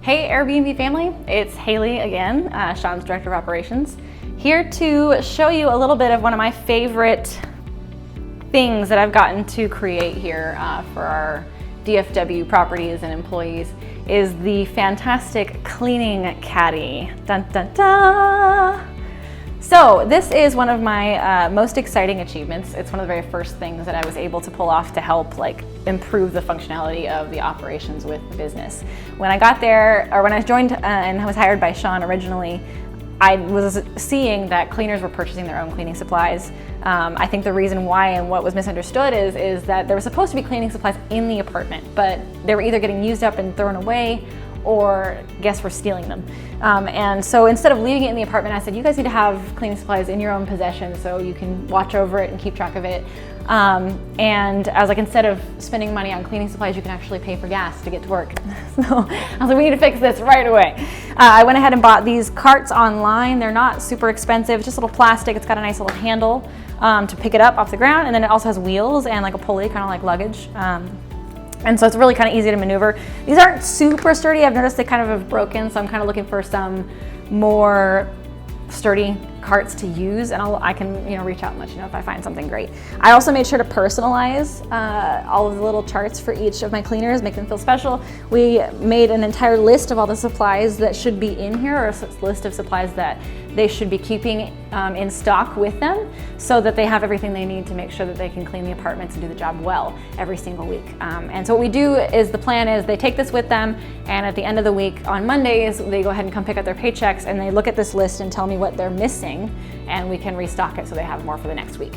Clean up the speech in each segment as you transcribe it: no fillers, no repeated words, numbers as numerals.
Hey Airbnb family, it's Hayley again, Sean's Director of Operations, here to show you a little bit of one of my favorite things that I've gotten to create here for our DFW properties and employees is the fantastic cleaning caddy. Dun, dun, dun. So this is one of my most exciting achievements. It's one of the very first things that I was able to pull off to help improve the functionality of the operations with the business. When I got there, or when I joined and was hired by Sean originally, I was seeing that cleaners were purchasing their own cleaning supplies. I think the reason why and what was misunderstood is that there were supposed to be cleaning supplies in the apartment, but they were either getting used up and thrown away or guests were stealing them. And so instead of leaving it in the apartment, I said, you guys need to have cleaning supplies in your own possession so you can watch over it and keep track of it. And I was like, instead of spending money on cleaning supplies, you can actually pay for gas to get to work. So I was like, we need to fix this right away. I went ahead and bought these carts online. They're not super expensive, it's just a little plastic. It's got a nice little handle to pick it up off the ground. And then it also has wheels and like a pulley, kind of like luggage. And so it's really kind of easy to maneuver. These aren't super sturdy. I've noticed they kind of have broken, so I'm kind of looking for some more sturdy carts to use, and I can reach out and let you know if I find something great. I also made sure to personalize all of the little charts for each of my cleaners, make them feel special. We made an entire list of all the supplies that should be in here, or a list of supplies that they should be keeping in stock with them so that they have everything they need to make sure that they can clean the apartments and do the job well every single week. And so what we do is, the plan is they take this with them, and at the end of the week on Mondays, they go ahead and come pick up their paychecks and they look at this list and tell me what they're missing, and we can restock it so they have more for the next week.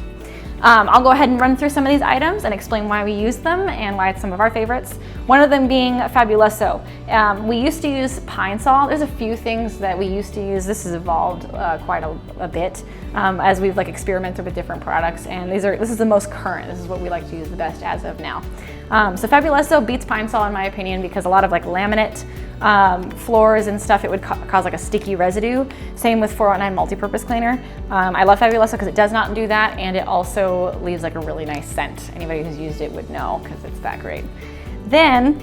I'll go ahead and run through some of these items and explain why we use them and why it's some of our favorites. One of them being FABULOSO. We used to use Pine Sol. There's a few things that we used to use. This has evolved quite a bit as we've experimented with different products, and this is the most current. This is what we like to use the best as of now. So FABULOSO beats Pine Sol in my opinion because a lot of laminate floors and stuff, it would cause a sticky residue. Same with 409 multi-purpose cleaner. I love FABULOSO because it does not do that, and it also leaves a really nice scent. Anybody who's used it would know because it's that great. Then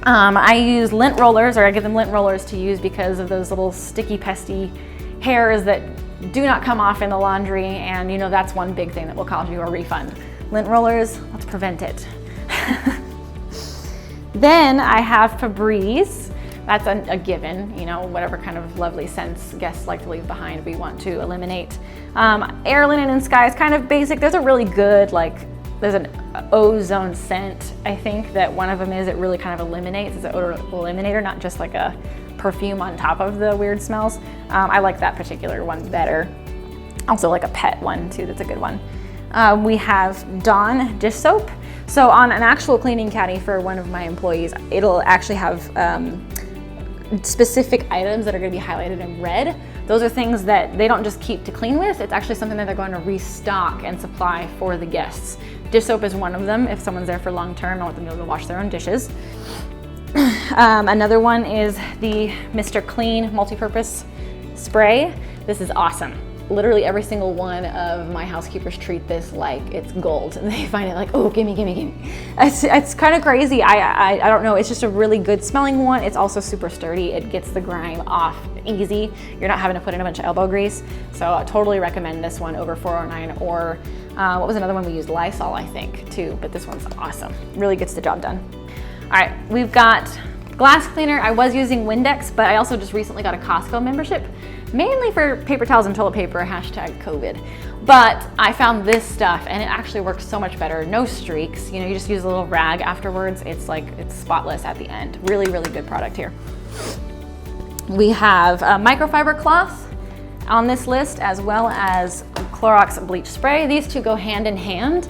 I use lint rollers, or I give them lint rollers to use because of those little sticky, pesty hairs that do not come off in the laundry, and that's one big thing that will cause you a refund. Lint rollers, let's prevent it. Then I have FEBREZE. That's a given, whatever kind of lovely scents guests like to leave behind, we want to eliminate. Air Linen and Sky is kind of basic. There's a really good, there's an ozone scent, I think, that one of them is, it really kind of eliminates. It's an odor eliminator, not just like a perfume on top of the weird smells. I like that particular one better. Also like a pet one too, that's a good one. We have Dawn dish soap. So on an actual cleaning caddy for one of my employees, it'll actually have specific items that are going to be highlighted in red. Those are things that they don't just keep to clean with, it's actually something that they're going to restock and supply for the guests. Dish soap is one of them. If someone's there for long term, I want them to be able to wash their own dishes. Another one is the Mr. Clean multi-purpose spray. This is awesome. Literally every single one of my housekeepers treat this like it's gold, and they find it oh, gimme, gimme, gimme. It's kind of crazy. I don't know, it's just a really good smelling one. It's also super sturdy. It gets the grime off easy. You're not having to put in a bunch of elbow grease. So I totally recommend this one over 409 or what was another one we used? LYSOL, I think, too, but this one's awesome. Really gets the job done. All right, we've got glass cleaner. I was using Windex, but I also just recently got a COSTCO membership, mainly for paper towels and toilet paper, #COVID. But I found this stuff and it actually works so much better. No streaks, you just use a little rag afterwards. It's it's spotless at the end. Really, really good product here. We have a microfiber cloth on this list, as well as CLOROX bleach spray. These two go hand in hand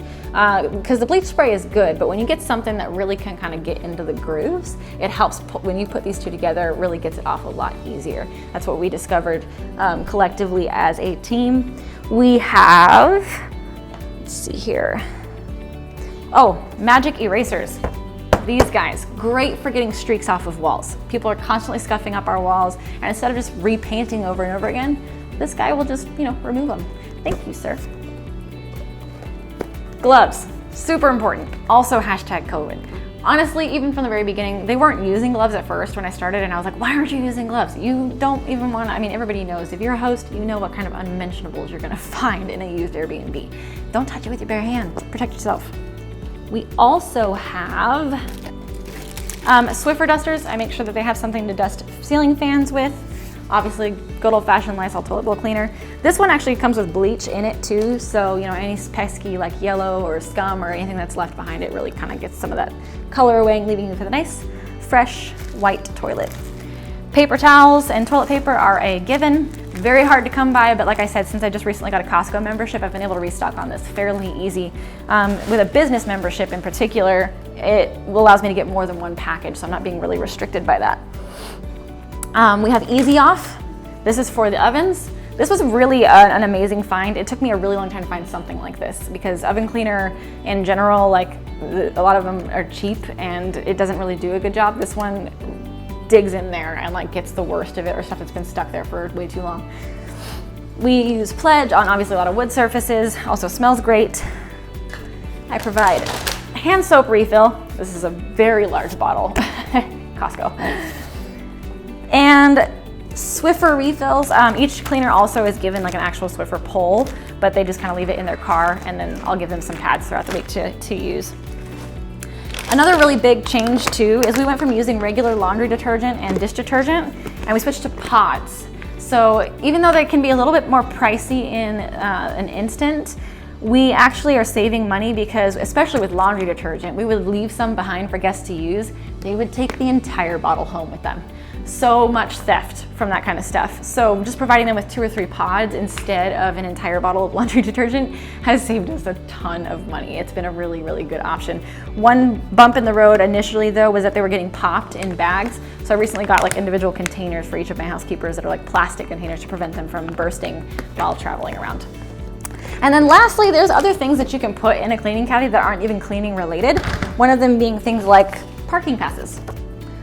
because the bleach spray is good, but when you get something that really can kind of get into the grooves, it helps when you put these two together, it really gets it off a lot easier. That's what we discovered collectively as a team. We have, let's see here. Oh, magic erasers. These guys, great for getting streaks off of walls. People are constantly scuffing up our walls, and instead of just repainting over and over again, this guy will just, remove them. Thank you, sir. Gloves, super important. Also #COVID. Honestly, even from the very beginning, they weren't using gloves at first when I started, and I was like, why aren't you using gloves? You don't even want to, I mean, everybody knows, if you're a host, you know what kind of unmentionables you're gonna find in a used Airbnb. Don't touch it with your bare hands, protect yourself. We also have Swiffer dusters. I make sure that they have something to dust ceiling fans with. Obviously, good old-fashioned Lysol toilet bowl cleaner. This one actually comes with bleach in it too, so you know, any pesky like yellow or scum or anything that's left behind it really kind of gets some of that color away, leaving you with a nice, fresh, white toilet. Paper towels and toilet paper are a given. Very hard to come by, but like I said, since I just recently got a Costco membership, I've been able to restock on this fairly easy. With a business membership in particular, it allows me to get more than one package, so I'm not being really restricted by that. We have Easy Off. This is for the ovens. This was really an amazing find. It took me a really long time to find something like this because oven cleaner in general, like a lot of them are cheap and it doesn't really do a good job. This one digs in there and like gets the worst of it or stuff that's been stuck there for way too long. We use Pledge on obviously a lot of wood surfaces. Also smells great. I provide hand soap refill. This is a very large bottle, Costco. And Swiffer refills. Each cleaner also is given like an actual Swiffer pole, but they just kind of leave it in their car, and then I'll give them some pads throughout the week to use. Another really big change too is we went from using regular laundry detergent and dish detergent, and we switched to pods. So even though they can be a little bit more pricey in an instant, we actually are saving money because, especially with laundry detergent, we would leave some behind for guests to use. They would take the entire bottle home with them. So much theft from that kind of stuff. So just providing them with 2 or 3 pods instead of an entire bottle of laundry detergent has saved us a ton of money. It's been a really, really good option. One bump in the road initially though was that they were getting popped in bags. So I recently got like individual containers for each of my housekeepers that are like plastic containers to prevent them from bursting while traveling around. And then lastly, there's other things that you can put in a cleaning caddy that aren't even cleaning related. One of them being things like parking passes.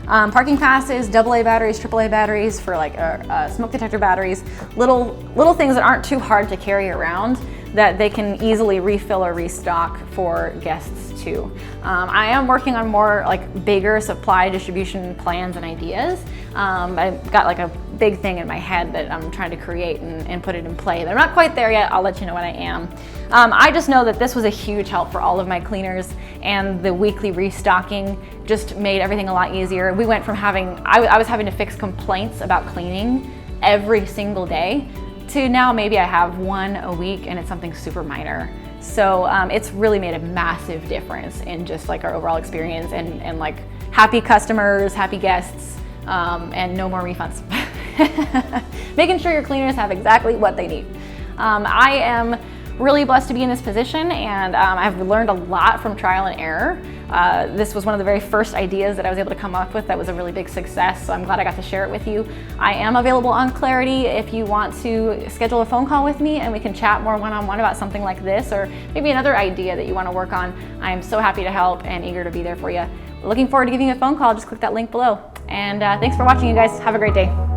Parking passes, AA batteries, AAA batteries for like smoke detector batteries, little things that aren't too hard to carry around that they can easily refill or restock for guests too. I am working on more like bigger supply distribution plans and ideas. I've got like a big thing in my head that I'm trying to create and put it in play. I'm not quite there yet. I'll let you know when I am. I just know that this was a huge help for all of my cleaners, and the weekly restocking just made everything a lot easier. We went from having, I was having to fix complaints about cleaning every single day to now maybe I have one a week and it's something super minor. So it's really made a massive difference in just like our overall experience and like happy customers, happy guests, and no more refunds. Making sure your cleaners have exactly what they need. I am really blessed to be in this position, and I've learned a lot from trial and error. This was one of the very first ideas that I was able to come up with that was a really big success, so I'm glad I got to share it with you. I am available on Clarity if you want to schedule a phone call with me and we can chat more one-on-one about something like this or maybe another idea that you want to work on. I am so happy to help and eager to be there for you. Looking forward to giving you a phone call. Just click that link below. And thanks for watching, you guys. Have a great day.